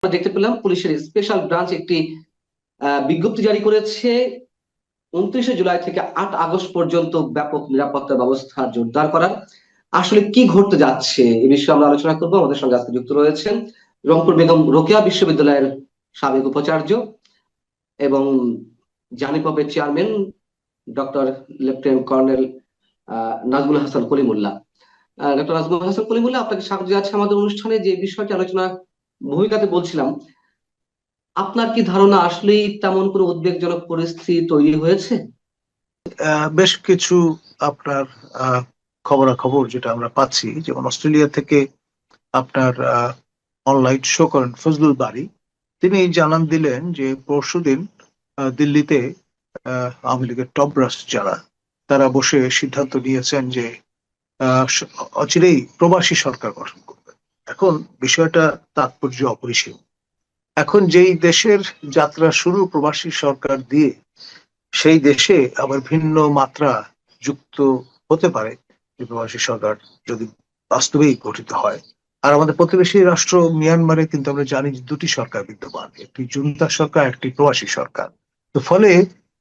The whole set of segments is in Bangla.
আমরা দেখতে পেলাম পুলিশের স্পেশাল ব্রাঞ্চ একটি বিজ্ঞপ্তি জারি করেছে। 29শে জুলাই থেকে 8 আগস্ট পর্যন্ত ব্যাপক নিরাপত্তা ব্যবস্থা জোরদার করার। আসলে কি ঘটতে যাচ্ছে এ বিষয়ে আমরা আলোচনা করবো। আমাদের সঙ্গে আজকে যুক্ত রয়েছেন রংপুর বেগম রোকেয়া বিশ্ববিদ্যালয়ের সাবেক উপাচার্য এবং জানিপবের chairman doctor lieutenant colonel Nazmul Hasan Kalimullah. Doctor Nazmul Hasan Kalimullah, আপনাকে স্বাগত জানাচ্ছি আমাদের অনুষ্ঠানে। যে বিষয়টি আলোচনা ভূমিকাতে বলছিলাম, আপনার কি ধারণা আসলেই তেমন কোনো উদ্বেগজনক পরিস্থিতি তৈরি হয়েছে? বেশ কিছু আপনার খবরাখবর যেটা আমরা পাচ্ছি, যেমন অস্ট্রেলিয়া থেকে আপনার অনলাইন শো করেন ফজলুল বারী, তিনি জানান দিলেন যে পরশুদিন দিল্লিতে আওয়ামী লীগের টপ ব্রাস যারা, তারা বসে সিদ্ধান্ত নিয়েছেন যে অচিরেই প্রবাসী সরকার গঠন করবে। এখন বিষয়টা তাৎপর্য অপরিসীম। এখন যেই দেশের যাত্রা শুরু প্রবাসী সরকার দিয়ে, সেই দেশে আবার ভিন্ন মাত্রা যুক্ত হতে পারে যে প্রবাসী সরকার যদি বাস্তবেই গঠিত হয়। আর আমাদের প্রতিবেশী রাষ্ট্র মিয়ানমারে কিন্তু আমরা জানি যে দুটি সরকার বিদ্যমান, একটি জুন্তা সরকার, একটি প্রবাসী সরকার। তো ফলে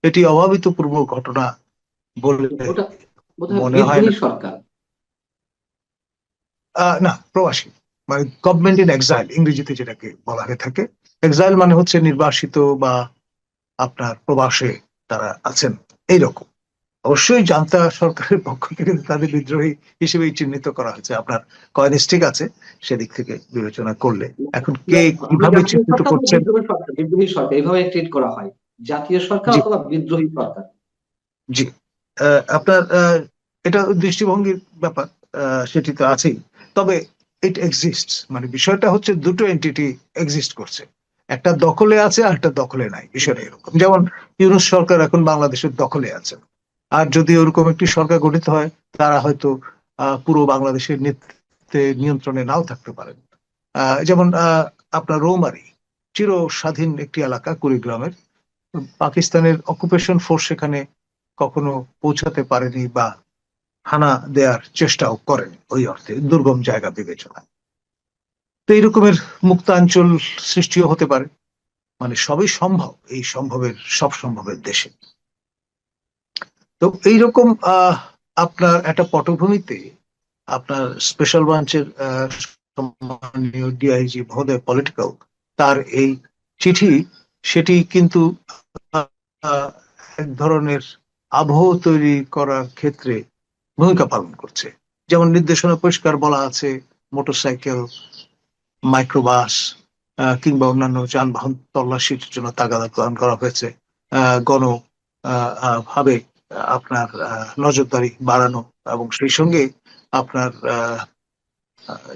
এটি অভাবিতপূর্ব ঘটনা বলে ওটা বোধহয় মনে হয় বিদ্রোহী না। সরকার। না, প্রবাসী মানে গভর্নমেন্ট ইন এক্সাইল ইংরেজিতে যেটাকে বলা হয়ে থাকে। এক্সাইল মানে হচ্ছে নির্বাসিত বা আপনার প্রবাসে তারা আছেন, এইরকম। অবশ্যই জান্তা সরকারের পক্ষ থেকে তাদের বিদ্রোহী হিসেবেই চিহ্নিত করা হয়েছে। আপনার কয়েনিস ঠিক আছে সেদিক থেকে বিবেচনা করলে। এখন কে আমরা কিভাবে জাতীয় চিহ্নিত সরকার বা করছেন? বিদ্রোহী সরকার, বিদ্রোহী সরকার এইভাবে ট্রিট করা হয়, জাতীয় সরকার জি, অথবা বিদ্রোহী সরকার। জি। আপনার এটা দৃষ্টিভঙ্গির ব্যাপার, সেটি তো আছেই। তবে ইট এক্সিস্ট, মানে বিষয়টা হচ্ছে দুটো এন্টিটি এক্সিস্ট করছে, একটা দখলে আছে আর একটা দখলে নাই। বিষয়টা এরকম, যেমন ইউনূস সরকার এখন বাংলাদেশের দখলে আছে। আর যদি ওরকম একটি সরকার গঠিত হয়, তারা হয়তো পুরো বাংলাদেশের নেতৃত্বে নিয়ন্ত্রণে নাও থাকতে পারেন। যেমন আপনার রৌমারী চির স্বাধীন একটি এলাকা কুড়িগ্রামের, পাকিস্তানের অকুপেশন ফোর্স সেখানে কখনো পৌঁছাতে পারেনি বা হানা দেওয়ার চেষ্টাও করেনি, ওই অর্থে দুর্গম জায়গা বিবেচনায়। তো এইরকমের মুক্তাঞ্চল সৃষ্টিও হতে পারে। মানে সবই সম্ভব এই সম্ভবের, সব সম্ভবের দেশে। তো এইরকম আপনার একটা পটভূমিতে আপনার স্পেশাল ব্রাঞ্চের সম্মানীয় ডিআইজি মহোদয় পলিটিক্যাল, তার এই চিঠি, সেটি কিন্তু এক ধরনের আবহ তৈরি করার ক্ষেত্রে ভূমিকা পালন করছে। যেমন নির্দেশনা পরিষ্কার বলা আছে, মোটরসাইকেল, মাইক্রোবাস কিংবা অন্যান্য যানবাহন তল্লাশির জন্য তাগাদা প্রদান করা হয়েছে। গণ ভাবে আপনার নজরদারি বাড়ানো, এবং সেই সঙ্গে আপনার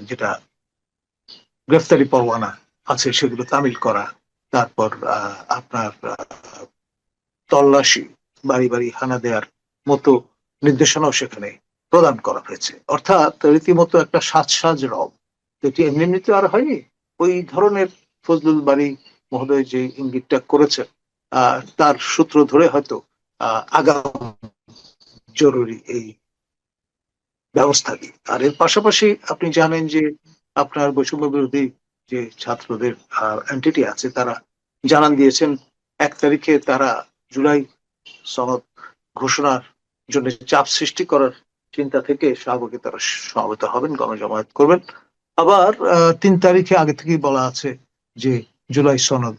যেটা গ্রেফতারি পরোয়ানা আছে সেগুলো তামিল করা। তারপর আপনার তল্লাশি, বাড়ি বাড়ি হানা দেওয়ার মতো নির্দেশনাও সেখানে প্রদান করা হয়েছে। অর্থাৎ রীতিমতো একটা সাজ রব। এটি এমনি এমনিতে আর হয়নি। ওই ধরনের ফজলুল বারী মহোদয় যে ইঙ্গিতটা করেছেন, তার সূত্র ধরে হয়তো আগাম জরুরি এই ব্যবস্থা নিই। আর এর পাশাপাশি আপনি জানেন যে আপনার বৈষম্য বিরোধী যে ছাত্রদের এন্টিটি আছে, তারা জানান দিয়েছেন 1 তারিখে তারা জুলাই সনদ ঘোষণার জন্য চাপ সৃষ্টি করার চিন্তা থেকে শাহবাগে তারা সমবেত হবেন, গণজমায়েত করবেন। আবার 3 তারিখে আগে থেকেই বলা আছে যে জুলাই সনদ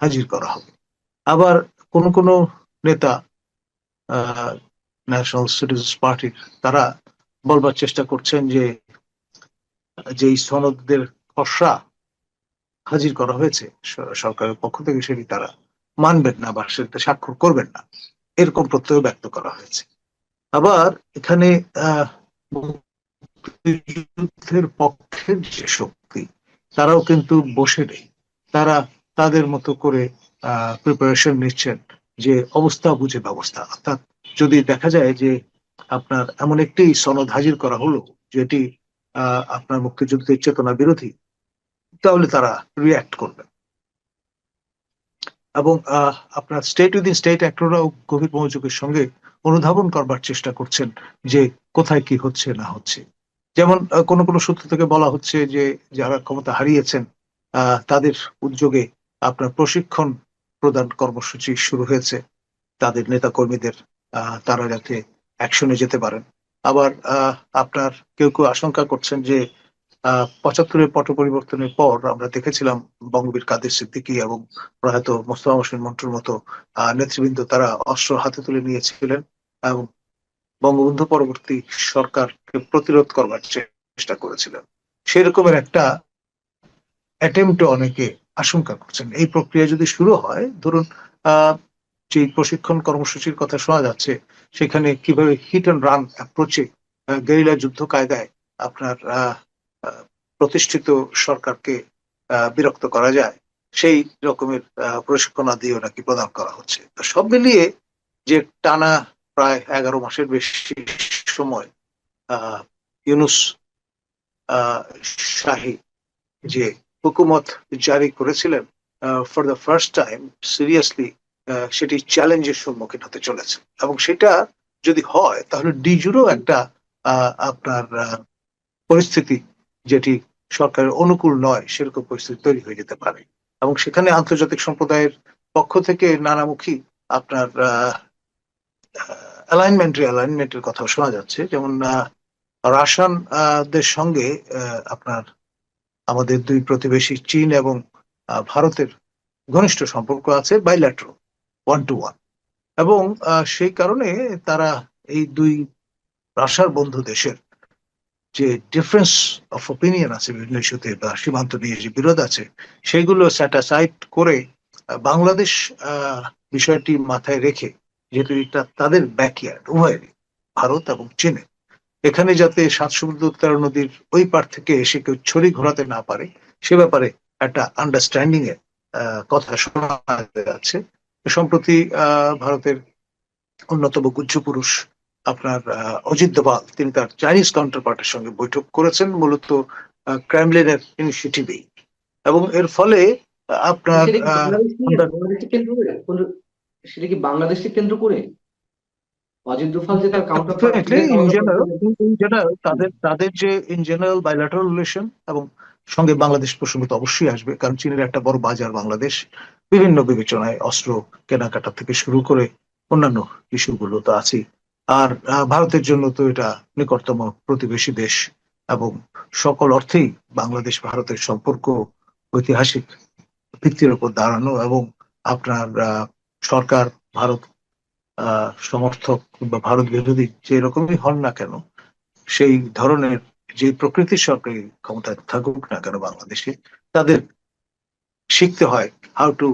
হাজির করা হবে। আবার কোন কোন নেতা ন্যাশনাল সিটিজেন্স পার্টির, তারা বলবার চেষ্টা করছেন যে যেই সনদের খসড়া হাজির করা হয়েছে সরকারের পক্ষ থেকে, সেটি তারা মানবেন না বা সেটা স্বাক্ষর করবেন না, এরকম প্রত্যয় ব্যক্ত করা হয়েছে। আবার এখানে মুক্তিযুদ্ধের পক্ষের যে শক্তি, তারাও কিন্তু বসে নেই। তারা তাদের মতো করে প্রিপারেশন নিচ্ছেন যে অবস্থা বুঝে ব্যবস্থা। অর্থাৎ যদি দেখা যায় যে আপনার এমন একটি সনদ হাজির করা হলো যেটি আপনার মুক্তিযুদ্ধের চেতনা বিরোধী, তাহলে তারা রিয়াক্ট করবে। এবং আপনার স্টেট উইদিন স্টেট অ্যাক্টররাও গভীর মনোযোগের সঙ্গে অনুধাবন করবার চেষ্টা করছেন যে কোথায় কি হচ্ছে না হচ্ছে। যেমন কোন কোন সূত্র থেকে বলা হচ্ছে যে যারা ক্ষমতা হারিয়েছেন তাদের উদ্যোগে আপনার প্রশিক্ষণ প্রদান কর্মসূচি শুরু হয়েছে তাদের নেতা কর্মীদের, তারা যাতে অ্যাকশনে যেতে পারেন। আবার আপনার কেউ কেউ আশঙ্কা করছেন যে 75-এর পট পরিবর্তনের পর আমরা দেখেছিলাম বঙ্গবীর কাদের সিদ্দিকী এবং প্রয়াত মোস্তফা হোসেন মন্টুর মতো নেতৃবৃন্দ তারা অস্ত্র হাতে তুলে নিয়েছিলেন এবং বঙ্গবন্ধু পরবর্তী সরকারকে প্রতিরোধ করবার চেষ্টা করেছিলেন। সেরকমের একটা অ্যাটেম্পটে অনেকে আশঙ্কা করছেন। এই প্রক্রিয়া যদি শুরু হয়, ধরুন যে প্রশিক্ষণ কর্মসূচির কথা শোনা যাচ্ছে, সেখানে কিভাবে হিট অ্যান্ড রান অ্যাপ্রোচে গেরিলা যুদ্ধ কায়দায় আপনার প্রতিষ্ঠিত সরকারকে বিরক্ত করা যায়, সেই রকমের প্রশিক্ষণাদিও নাকি প্রদান করা হচ্ছে। তো সব মিলিয়ে যে টানা প্রায় 11 মাসের বেশি সময় ইউনূস শাহী যে হুকুমত জারি করেছিলেন, for the first time seriously সেটি চ্যালেঞ্জের সম্মুখীন হতে চলেছে। এবং সেটা যদি হয় তাহলে ডিজুরও একটা আপনার পরিস্থিতি যেটি সরকারের অনুকূল নয় সেরকম পরিস্থিতি তৈরি হয়ে যেতে পারে। এবং সেখানে আন্তর্জাতিক সম্প্রদায়ের পক্ষ থেকে নানামুখী আপনার অ্যালাইনমেন্টের কথা শোনা যাচ্ছে। যেমন রাশিয়ান দের সঙ্গে আপনার আমাদের দুই প্রতিবেশী চীন এবং ভারতের ঘনিষ্ঠ সম্পর্ক আছে, বাইল্যাটারাল, 1-to-1। এবং সেই কারণে তারা এই দুই রাশিয়ার বন্ধু দেশের যে ডিফারেন্স অফ ওপিনিয়ন আছে বিভিন্ন ইস্যুতে বা সীমান্ত নিয়ে যে বিরোধ আছে, সেগুলো স্যাটাসাইড করে বাংলাদেশ বিষয়টি মাথায় রেখে, যেহেতু এটা তাদের ব্যাকইয়ার্ড উভয়েরই, ভারত এবং চীনের, এখানে যাতে 7 সমুদ্র 13 নদীর ওই পার থেকে এসে কেউ ছড়ি ঘোরাতে না পারে, সে ব্যাপারে একটা আন্ডারস্ট্যান্ডিং এর কথা শোনা যাচ্ছে। সম্প্রতি ভারতের অন্যতম গুহ্য পুরুষ আপনার অজিত দোভাল, তিনি তার চাইনিজ কাউন্টার পার্টের সঙ্গে বৈঠক করেছেন মূলত ক্রেমলিনের ইনিশিয়েটিভেই। এবং এর ফলে আপনার সেটা কি বাংলাদেশকে কেন্দ্র করে অজিত দোভাল যে তার কাউন্টার তাদের যে ইন জেনারেল বাইল্যাটারাল রিলেশন, এবং সঙ্গে বাংলাদেশ প্রসঙ্গ তো অবশ্যই আসবে, কারণ চীনের একটা বড় বাজার বাংলাদেশ, বিভিন্ন বিবেচনায় অস্ত্র কেনাকাটা থেকে শুরু করে অন্যান্য ইস্যুগুলো তো আছেই। আর ভারতের জন্য তো এটা নিকটতম প্রতিবেশী দেশ, এবং সকল অর্থেই বাংলাদেশ ভারতের সম্পর্ক ঐতিহাসিক ভিত্তির উপর দাঁড়ানো। এবং আপনার সরকার ভারত সমর্থক বা ভারত বিরোধী যে রকমই হন না কেন, সেই ধরনের যে প্রকৃতির সরকারি ক্ষমতায় থাকুক না কেন বাংলাদেশে, তাদের শিখতে হয় হাউ টু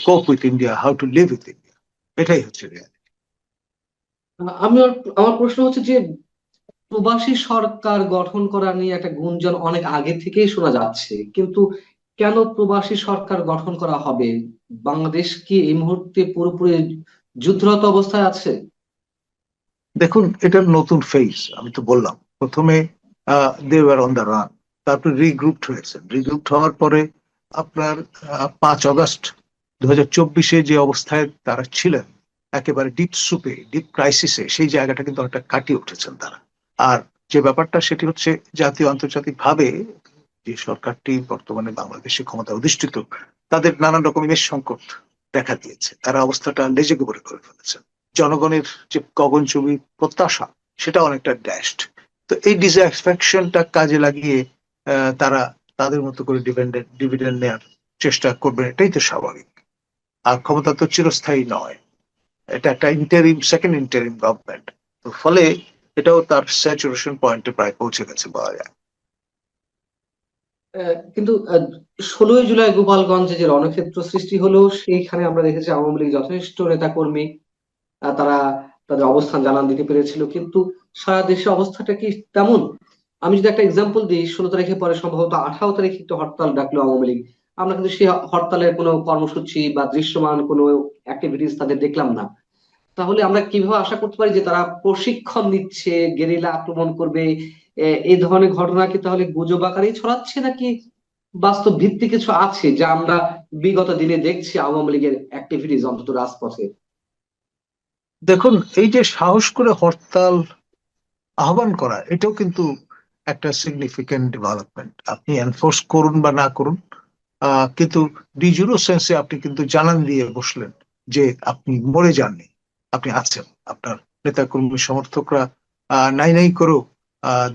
কোপ with India, how to live with India. এটাই হচ্ছে রিয়ালিটি। আমার প্রশ্ন হচ্ছে যে প্রবাসী সরকার গঠন করা নিয়ে একটা গুঞ্জন অনেক আগে থেকেই শোনা যাচ্ছে, কিন্তু কেন প্রবাসী সরকার গঠন করা হবে? বাংলাদেশ কি এই মুহূর্তে পুরোপুরি যুদ্ধরত অবস্থায় আছে? দেখুন, এটার নতুন ফেজ। আমি তো বললাম প্রথমে they were on the run, তারপরে রিগ্রুপড হয়েছে। রিগ্রুপড হওয়ার পরে আপনার 5 আগস্ট 2024-এ যে অবস্থায় তারা ছিলেন, একেবারে ডিপ সুপে, ডিপ ক্রাইসিসে, সেই জায়গাটা কিন্তু অনেকটা কাটিয়ে উঠেছেন তারা। আর যে ব্যাপারটা সেটি হচ্ছে জাতীয় আন্তর্জাতিক ভাবে যে সরকারটি বর্তমানে বাংলাদেশে ক্ষমতা অধিষ্ঠিত, তাদের নানান রকম ইমেজ সংকট দেখা দিয়েছে। তারা অবস্থাটা লেজে গোবরে করে ফেলেছেন। জনগণের যে গগনচুম্বী প্রত্যাশা, সেটা অনেকটা ড্যাশড। তো এই ডিসঅ্যাটিসফ্যাকশনটা কাজে লাগিয়ে তারা তাদের মতো করে ডিভিডেন্ড নেওয়ার চেষ্টা করবেন, এটাই তো স্বাভাবিক। আর ক্ষমতা তো চিরস্থায়ী নয়, এটা একটা সেকেন্ড ইন্টারিম গভর্নমেন্ট। তো ফলে এটাও তার স্যাচুরেশন পয়েন্টে প্রায় পৌঁছে গেছে বলা যায়। কিন্তু 16ই জুলাই গোপালগঞ্জে যে রণক্ষেত্র সৃষ্টি হলো, সেইখানে আমরা দেখেছি আওয়ামী লীগ যথেষ্ট নেতা কর্মী তারা তাদের অবস্থান জানান দিতে পেরেছিল, কিন্তু সারা দেশে অবস্থাটা কি তেমন? আমি যদি একটা এক্সাম্পল দিই, 16 তারিখে পরে সম্ভবত 18 তারিখে একটা হরতাল ডাকলো আওয়ামী লীগ। আমরা কিন্তু সেই হরতালের কোনো কর্মসূচি বা দৃশ্যমান কোনো অ্যাক্টিভিটিস তাদের দেখলাম না। তাহলে আমরা কিভাবে আশা করতে পারি যে তারা প্রশিক্ষণ নিচ্ছে, গেরিলা আক্রমণ করবে? এই ধরনের ঘটনা কি তাহলে গুজব আকারেই ছড়াচ্ছে, নাকি বাস্তব ভিত্তি কিছু আছে যা আমরা বিগত দিনে দেখছি আওয়ামী লীগের অ্যাক্টিভিটিস অন্তত রাজপথে? দেখুন, এই যে সাহস করে হরতাল আহ্বান করা, এটাও কিন্তু একটা সিগনিফিকেন্ট ডেভেলপমেন্ট। আপনি এনফোর্স করুন বা না করুন, কিন্তু ডিজুরো সেন্সে আপনি কিন্তু জানান দিয়ে বসলেন যে আপনি মরে যাননি, আপনি আছেন। আপনার নেতাকর্মী সমর্থকরা নাই নাই করেও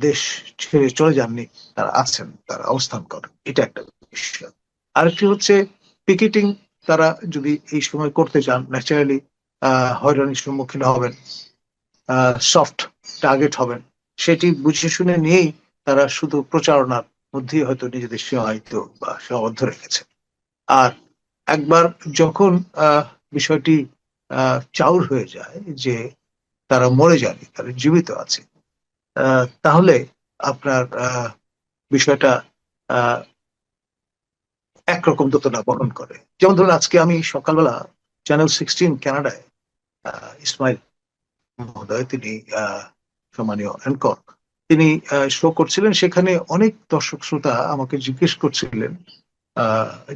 দেশ ছেড়ে চলে যাননি, তারা আছেন, তারা অবস্থান করেন। এটা একটা বিষয়। আরেকটি হচ্ছে পিকেটিং। তারা যদি এই সময় করতে চান, ন্যাচারালি হয়রানির সম্মুখীন হবেন, সফট টার্গেট হবেন। সেটি বুঝে শুনে নিয়েই তারা শুধু প্রচারণার মধ্যেই হয়তো নিজেদের সীমায়িত বা সীমাবদ্ধ রেখেছে। আর একবার যখন বিষয়টি চাউর হয়ে যায় যে তারা মরে যায়নি, তারা জীবিত আছে, তাহলে আপনার বিষয়টা আহ একরকম দোতনা বহন করে। যেমন ধরুন, আজকে আমি সকালবেলা চ্যানেল 16 কানাডায় ইসমাইল মহোদয়, তিনি সম্মানীয় অ্যাঙ্কর, তিনি শো করছিলেন। সেখানে অনেক দর্শক শ্রোতা আমাকে জিজ্ঞেস করছিলেন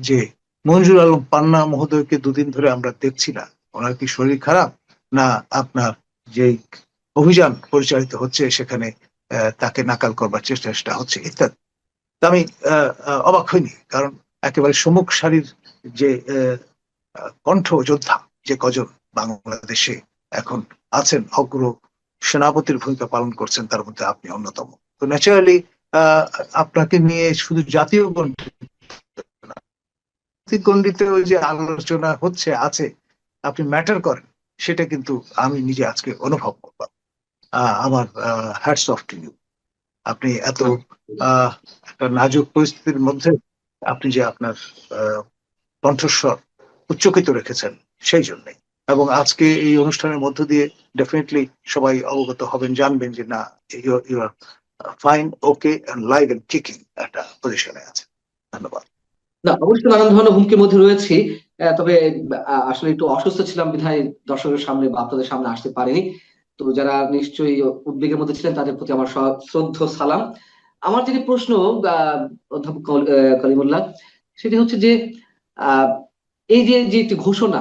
যে মঞ্জুর আলম পান্না মহোদয়কে দুদিন ধরে আমরা দেখছি না, ওনার কি শরীর খারাপ, না আপনার যে অভিযান পরিচালিত হচ্ছে সেখানে তাকে নাকাল করবার চেষ্টা হচ্ছে ইত্যাদি। তা আমি অবাক হইনি, কারণ একেবারে সম্মুখ সারির যে কণ্ঠ যোদ্ধা যে কজন বাংলাদেশে এখন আছেন, অগ্র সেনাপতির ভূমিকা পালন করছেন, তার মধ্যে আপনি অন্যতম। তো ন্যাচারালি আপনাকে নিয়ে শুধু জাতীয় গণ্ডিতেও যে আলোচনা হচ্ছে আছে, আপনি ম্যাটার করেন, সেটা কিন্তু আমি নিজে আজকে অনুভব করলাম। আমার হ্যাটস অফ টু ইউ। আপনি এত একটা নাজুক পরিস্থিতির মধ্যে আপনি যে আপনার কণ্ঠস্বর উচ্চকিত রেখেছেন, সেই জন্যই। এবং আজকে এই অনুষ্ঠানের মধ্য দিয়ে ডেফিনেটলি সবাই অবগত হবেন, জানবেন যে না, you are fine, okay, live and kicking একটা পজিশনে আছে। ধন্যবাদ। না, অবশ্যই নানান ধরনের হুমকির মধ্যে রয়েছি। তবে আসলে একটু অসুস্থ ছিলাম বিধায় দর্শকের সামনে বা আপনাদের সামনে আসতে পারিনি। তো যারা নিশ্চয়ই উদ্বেগের মধ্যে ছিলেন তাদের প্রতি আমার শ্রদ্ধ সালাম। আমার যেটি প্রশ্ন অধ্যাপক কলিমুল্লাহ, সেটি হচ্ছে যে আহ এই যে যে একটি ঘোষণা,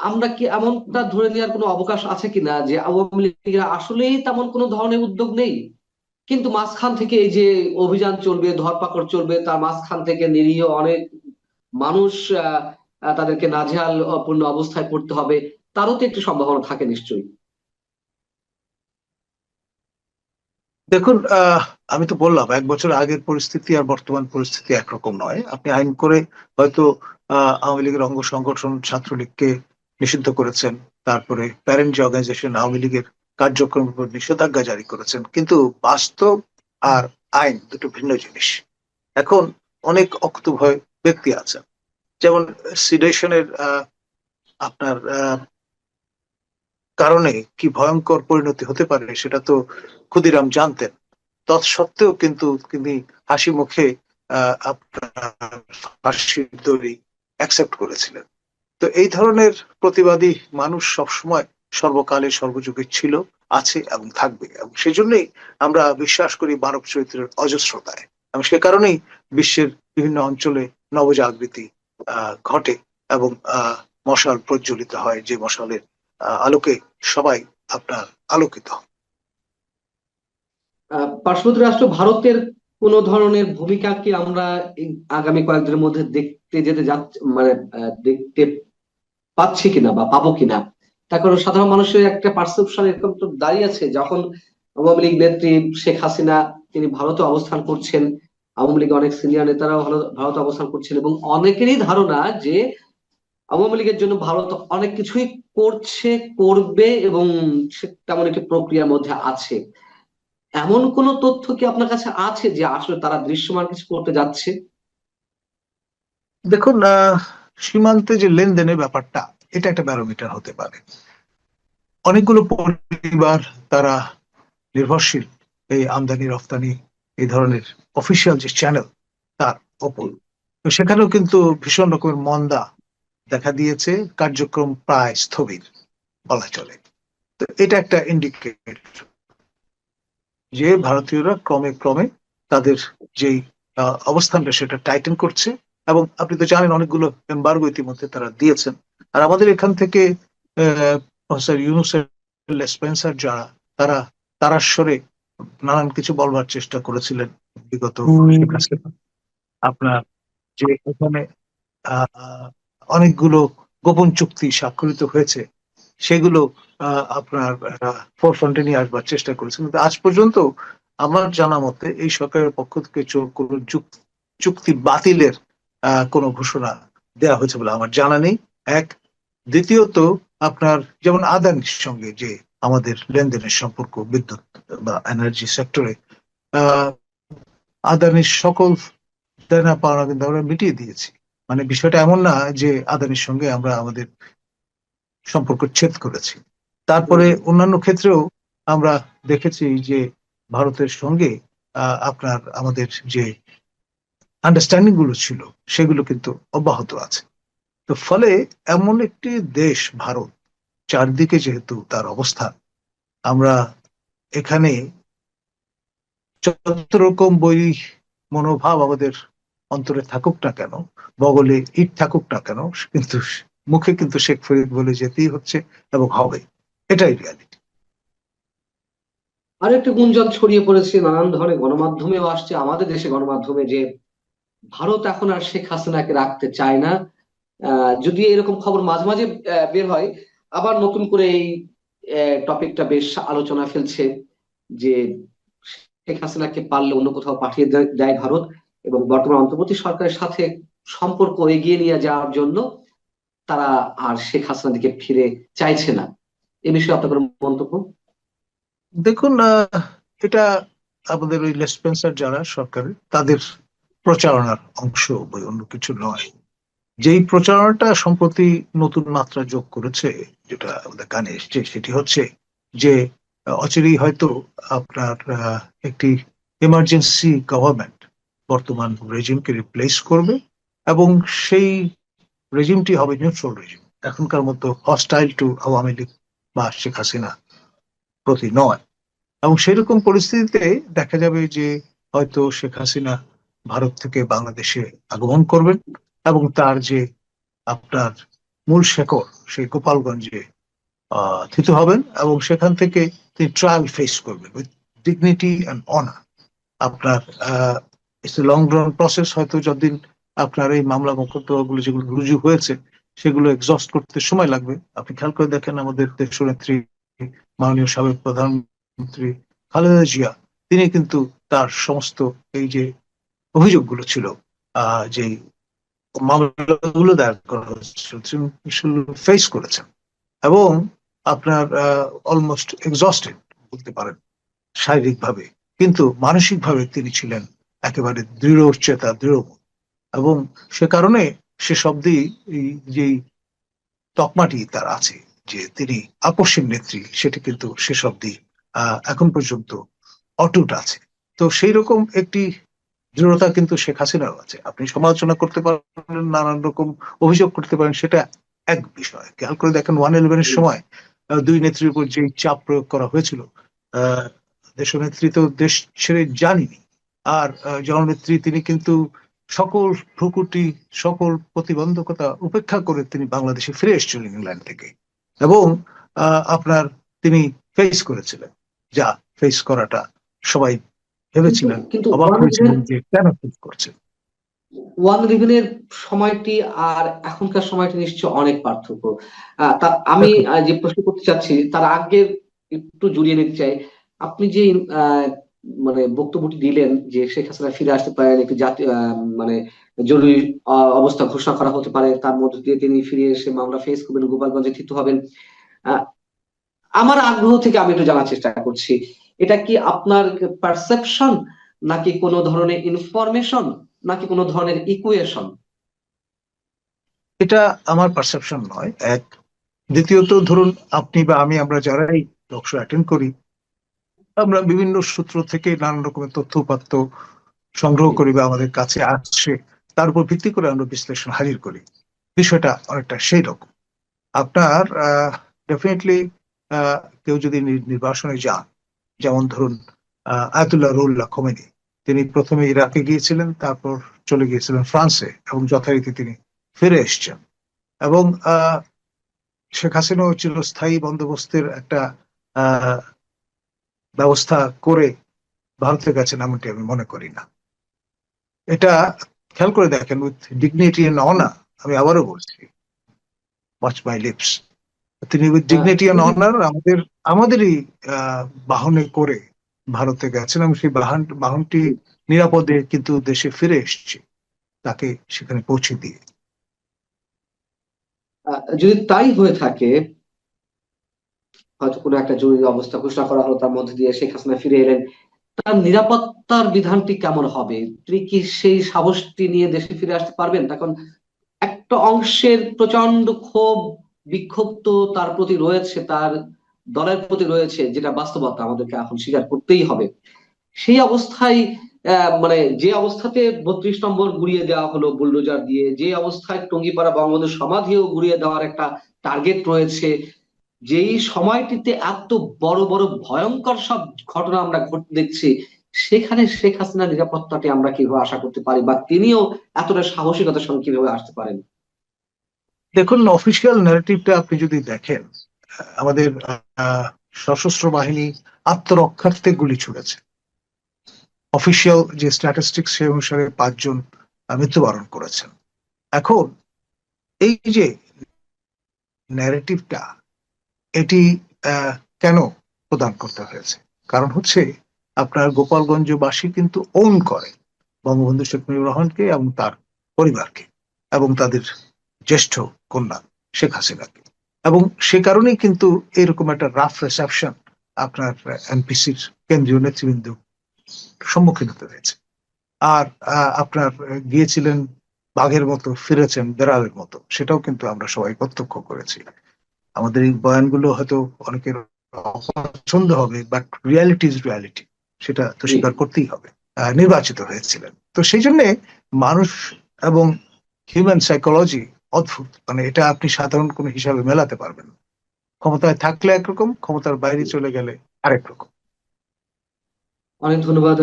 আমরা কি এমনটা ধরে নেওয়ার কোনো অবকাশ আছে কিনা যে আওয়ামী লীগের আসলেই তেমন কোনো ধরনের উদ্যোগ নেই, কিন্তু মাঝখান থেকে এই যে অভিযান চলবে, ধরপাকড় চলবে, তার মাঝখান থেকে নিরীহ অনেক মানুষ তাদেরকে নাজেহাল পূর্ণ অবস্থায় পড়তে হবে, তারও তো একটি সম্ভাবনা থাকে নিশ্চয়ই। দেখুন, আমি তো বললাম 1 বছর আগের পরিস্থিতি আর বর্তমান পরিস্থিতি একরকম নয়। আপনি আইন করে হয়তো আওয়ামী লীগের অঙ্গ সংগঠন ছাত্রলীগকে নিষিদ্ধ করেছেন, তারপরে প্যারেন্ট যে অর্গানাইজেশন আওয়ামী লীগের কার্যক্রমের উপর নিষেধাজ্ঞা জারি করেছেন, কিন্তু বাস্তব আর আইন দুটো ভিন্ন জিনিস। এখন অনেক অকুতোভয় ব্যক্তি আছেন, যেমন সিডেশনের আপনার কারণে কি ভয়ঙ্কর পরিণতি হতে পারে সেটা তো ক্ষুদিরাম জানতেন। তৎসত্ত্বেও কিন্তু তিনি হাসি মুখে আপনার ফাঁসির দড়ি অ্যাকসেপ্ট করেছিলেন। তো এই ধরনের প্রতিবাদী মানুষ সবসময় সর্বকালে সর্বযুগে ছিল, আছে এবং থাকবে, এবং সেই জন্যই আমরা বিশ্বাস করি মানব চরিত্রের অজস্রতায়। এবং সে কারণেই বিশ্বের বিভিন্ন অঞ্চলে নবজাগৃতি ঘটে এবং মশাল প্রজ্বলিত হয়, যে মশালের আলোকে সবাই আপনার আলোকিত। পার্শ্ববর্তী রাষ্ট্র ভারতের কোন ধরনের ভূমিকা কি আমরা এই আগামী কয়েকদিনের মধ্যে দেখতে যেতে যাচ্ছি, মানে দেখতে পাচ্ছি কিনা বা পাবো কিনা? তার কারণ সাধারণ মানুষের একটা পারসেপশন এরকম তো দাঁড়িয়ে আছে, যখন আওয়ামী লীগ নেত্রী শেখ হাসিনা তিনি ভারতে অবস্থান করছেন, আওয়ামী লীগের অনেক সিনিয়র নেতারাও ভারতে অবস্থান করছেন, এবং অনেকেরই ধারণা যে আওয়ামী লীগের জন্য ভারত অনেক কিছুই করছে, করবে, এবং সে তেমন একটি প্রক্রিয়ার মধ্যে আছে। এমন কোন তথ্য কি আপনার কাছে আছে যে আসলে তারা দৃশ্যমান কিছু করতে যাচ্ছে? দেখুন, সীমান্তে যে লেনদেনের ব্যাপারটা, এটা একটা ব্যারোমিটার হতে পারে। অনেকগুলো পরিবার তারা নির্ভরশীল এই আমদানি রপ্তানি, এই ধরনের অফিসিয়াল যে চ্যানেল, তার ওপর। তো সেখানেও কিন্তু ভীষণ রকমের মন্দা দেখা দিয়েছে, কার্যক্রম প্রায় স্থবির বলা চলে। তো এটা একটা ইন্ডিকেটর যে ভারতীয়রা ক্রমে ক্রমে তাদের যেই অবস্থানটা সেটা টাইটেন করছে। এবং আপনি তো জানেন অনেকগুলো এমবার্গো ইতিমধ্যে তারা দিয়েছেন। আর আমাদের এখান থেকে প্রফেসর ইউনূসের স্পেন্সার যারা, তারা তারাস্বরে নানান কিছু বলবার চেষ্টা করেছিলেন বিগত আপনার যে এখানে অনেকগুলো গোপন চুক্তি স্বাক্ষরিত হয়েছে, সেগুলো আপনার ফোরফ্রন্টে নিয়ে আসবার চেষ্টা করেছেন, কিন্তু আজ পর্যন্ত আমার জানা মতে এই সরকারের পক্ষ থেকে কোনো চুক্তি বাতিলের কোনো ঘোষণা দেওয়া হয়েছে বলে আমার জানা নেই। এক, দ্বিতীয়ত আপনার যেমন আদানির সঙ্গে যে আমাদের লেনদেনের সম্পর্ক বিদ্যুৎ বা এনার্জি সেক্টরে, আদানির সকল দেনা পাওনা কিন্তু আমরা মিটিয়ে দিয়েছি। মানে বিষয়টা এমন না যে আদানির সঙ্গে আমরা আমাদের সম্পর্ক ছেদ করেছি। তারপরে অন্যান্য ক্ষেত্রেও আমরা দেখেছি যে ভারতের সঙ্গে আপনার আমাদের যে আন্ডারস্ট্যান্ডিং গুলো ছিল সেগুলো কিন্তু অব্যাহত আছে। তো ফলে এমন একটি দেশ ভারত, চারদিকে যেহেতু তার অবস্থা, আমরা এখানে যত রকম বৈরী মনোভাব আমাদের অন্তরে থাকুক না কেন, বগলে ইট থাকুক না কেন, কিন্তু মুখে কিন্তু শেখ ফরিদ বলে যেতেই হচ্ছে এবং হবে, এটাই রিয়ালিটি। আর একটা গুঞ্জন ছড়িয়ে পড়েছে নানান ধরনের গণমাধ্যমেও আসছে, আমাদের দেশে গণমাধ্যমে, যে ভারত এখন আর শেখ হাসিনাকে রাখতে চায় না। যদি এরকম খবর মাঝে মাঝে বের হয়, আবার নতুন করে এই টপিকটা বেশ আলোচনা ফেলছে যে শেখ হাসিনাকে পারলে অন্য কোথাও পাঠিয়ে দেয় ভারত, এবং বর্তমান অন্তর্বর্তী সরকারের সাথে সম্পর্ক এগিয়ে নিয়ে যাওয়ার জন্য তারা আর শেখ হাসিনার দিকে ফিরে চাইছে না। এ বিষয়ে আপনার কোনো মন্তব্য? দেখুন, এটা আমাদের ওই লেসপেন্সার যারা সরকারের, তাদের প্রচারণার অংশ, বই অন্য কিছু নয়। যেই প্রচারণাটা সম্প্রতি নতুন মাত্রা যোগ করেছে, যেটা আমাদের কানে এসছে, সেটি হচ্ছে যে অচিরেই হয়তো আপনার একটি এমার্জেন্সি গভর্নমেন্ট বর্তমান রেজিমকে রিপ্লেস করবে, এবং সেই রেজিমটি হবে নিউট্রাল রেজিম, এখনকার মতো হস্টাইল টু আওয়ামী লীগ বা শেখ হাসিনা প্রতি নয়। এবং সেরকম পরিস্থিতিতে দেখা যাবে যে হয়তো শেখ হাসিনা ভারত থেকে বাংলাদেশে আগমন করবেন, এবং তার যে আপনার মূল শেকড় সেই গোপালগঞ্জে থিত হবেন, এবং সেখান থেকে তিনি ট্রায়াল ফেস করবেন উইথ ডিগনিটি অ্যান্ড অনার। আপনার it's a long run process, হয়তো যতদিন আপনার এই মামলা মোকদ্দমাগুলো যেগুলো রুজু হয়েছে সেগুলো এক্সস্ট করতে সময় লাগবে। আপনি খেয়াল করে দেখেন আমাদের দেশনেত্রী মাননীয় সাবেক প্রধানমন্ত্রী খালেদা জিয়া, তিনি কিন্তু তার সমস্ত এই যে অভিযোগগুলো ছিল, যে মামলাগুলো দায়ের করা হয়েছিল, ফেস করেছেন, এবং আপনার অলমোস্ট এক্সস্টেড বলতে পারেন শারীরিকভাবে, কিন্তু মানসিকভাবে তিনি ছিলেন একেবারে দৃঢ় চেতা, দৃঢ়, এবং সে কারণে সে শব্দেই এই যেই তকমাটি তার আছে যে তিনি আপসীন নেত্রী, সেটি কিন্তু সে শব্দেই এখন পর্যন্ত অটুট আছে। তো সেই রকম একটি দৃঢ়তা কিন্তু শেখ হাসিনারও আছে। আপনি সমালোচনা করতে পারেন, নানান রকম অভিযোগ করতে পারেন, সেটা এক বিষয়। খেয়াল করে দেখেন 111-এর সময় দুই নেত্রীর উপর যে চাপ প্রয়োগ করা হয়েছিল, আহ দেশনেত্রী তো দেশ ছেড়ে যাননি, আর জননেত্রী তিনি কিন্তু সকল ভ্রুকুটি, সকল প্রতিবন্ধকতা উপেক্ষা করে তিনি বাংলাদেশে ফিরে এসেছিলেন ইংল্যান্ড থেকে, এবং আপনার তিনি ফেস করেছিলেন, যা ফেস করাটা সবাই কিন্তু ভেবেছিলেন, কিন্তু অবাক হয়েছিলেন যে কেন ফেস করছে। ওয়ান ইলেভেনের সময়টি আর এখনকার সময়টি নিশ্চয় অনেক পার্থক্য। তা আমি দেখুন, যে প্রশ্ন করতে চাচ্ছি তার আগে একটু জড়িয়ে নিতে চাই। আপনি যে আহ, মানে বক্তব্যটি দিলেন যে শেখ হাসিনা ফিরে আসতে পারেন, একটি জাতীয় মানে জরুরি অবস্থা ঘোষণা করা হতে পারে, তার মধ্য দিয়ে তিনি ফিরে এসে মামলা ফেস করবেন, গোপালগঞ্জে থিত হবেন। আহ, আমার আগ্রহ থেকে আমি একটু জানার চেষ্টা করছি, এটা কি আপনার পারসেপশন, নাকি কোনো ধরনের ইনফরমেশন, নাকি কোনো ধরনের ইকুয়েশন? এটা আমার পারসেপশন নয়, এক। দ্বিতীয়ত, ধরুন আপনি বা আমি, আমরা যারাই টক শো অ্যাটেন্ড করি, আমরা বিভিন্ন সূত্র থেকে নানান রকমের তথ্য উপাত্ত সংগ্রহ করি বা আমাদের কাছে আসে, তার উপর ভিত্তি করে আমরা বিশ্লেষণ হাজির করি। বিষয়টা অনেকটা সেই রকম। আপনার ডেফিনেটলি কেউ যদি নির্বাসনে যান, যেমন ধরুন আয়াতুল্লাহ রুহুল্লাহ খোমেনি, তিনি প্রথমে ইরাকে গিয়েছিলেন, তারপর চলে গিয়েছিলেন ফ্রান্সে, এবং যথারীতি তিনি ফিরে এসেছেন, এবং শেখ হাসিনাও চিরস্থায়ী বন্দোবস্তের একটা আহ ব্যবস্থা করে ভারতের কাছে, এমনটি আমি মনে করি না। এটা খেয়াল করে দেখেন, উইথ ডিগনিটি এন্ড অনার, আমি আবারও বলছি, ওয়াচ মাই লিপস, তিনি উইথ ডিগনিটি এন্ড যদি অনার আমাদেরই বাহনে করে ভারতে গেছেন, এবং সেই বাহনটি নিরাপদে কিন্তু দেশে ফিরে এসেছে তাকে সেখানে পৌঁছে দিয়ে। যদি তাই হয়ে থাকে, হয়তো কোনো একটা জরুরি অবস্থা ঘোষণা করা হলো, তার মধ্যে দিয়ে শেখ হাসিনা ফিরে এলেন, তার নিরাপত্তার বিধানটি কেমন হবে? তিনি কি সেই সাহসটি নিয়ে দেশে ফিরে আসতে পারবেন? তখন একটা অংশের প্রচন্ড ক্ষোভ, বিক্ষোভ তো তার প্রতি রয়েছে, তার দলের প্রতি রয়েছে, যেটা বাস্তবতা আমাদেরকে এখন স্বীকার করতেই হবে। সেই অবস্থায় মানে যে অবস্থাতে 32 নম্বর গুড়িয়ে দেওয়া হলো বুলডোজার দিয়ে, যে অবস্থায় টঙ্গিপাড়া বঙ্গবন্ধু সমাধিও গুড়িয়ে দেওয়ার একটা টার্গেট রয়েছে, যেই সময়টিতে এত বড় বড় ভয়ঙ্কর সব ঘটনা আমরা ঘটতে দেখছি, সেখানে শেখ হাসিনার নিরাপত্তাটি আমরা কিভাবে আশা করতে পারি, বা তিনিও এতটা সাহসিকতার সঙ্গে কিভাবে আসতে পারেন? দেখুন, অফিসিয়াল ন্যারেটিভটা আপনি যদি দেখেন, আমাদের সশস্ত্র বাহিনী আত্মরক্ষার্থে গুলি ছুড়েছে। অফিসিয়াল যে স্ট্যাটিস্টিক্স সে অনুসারে 5 জন মৃত্যুবরণ করেছেন। এখন এই যে ন্যারেটিভটা, এটি কেন প্রদান করতে হয়েছে? কারণ হচ্ছে, আপনার গোপালগঞ্জবাসী কিন্তু ওন করে বঙ্গবন্ধু শেখ মুজিবুর রহমানকে এবং তার পরিবারকে এবং তাদের জ্যেষ্ঠ কন্যা শেখ হাসিনাকে, এবং সে কারণেই কিন্তু এরকম একটা রাফ রিসেপশন আপনার এনপিসির কেন্দ্রীয় নেতৃবৃন্দ সম্মুখীন হতে হয়েছে। আর আপনার গিয়েছিলেন বাঘের মতো, ফিরেছেন বেড়ালের মতো, সেটাও কিন্তু আমরা সবাই প্রত্যক্ষ করেছি। আমাদের এই বয়ানগুলো হয়তো অনেকের অপছন্দ হবে, বাট রিয়ালিটি ইজ রিয়ালিটি, সেটা তো জি। স্বীকার করতেই হবে। নির্বাচিত হয়েছিলেন তো সেই জন্যে মানুষ এবং হিউম্যান সাইকোলজি অদ্ভুত, মানে এটা আপনি সাধারণ কোনো হিসাবে মেলাতে পারবেন না। ক্ষমতায় থাকলে একরকম, ক্ষমতার বাইরে চলে গেলে আরেক রকম। অনেক ধন্যবাদ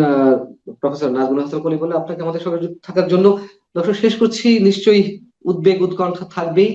প্রফেসর নাজমুল হাসান কলি বলে আপনাকে আমাদের সঙ্গে যুক্ত থাকার জন্য। দর্শক, শেষ করছি, নিশ্চয়ই উদ্বেগ উৎকণ্ঠা থাকবেই।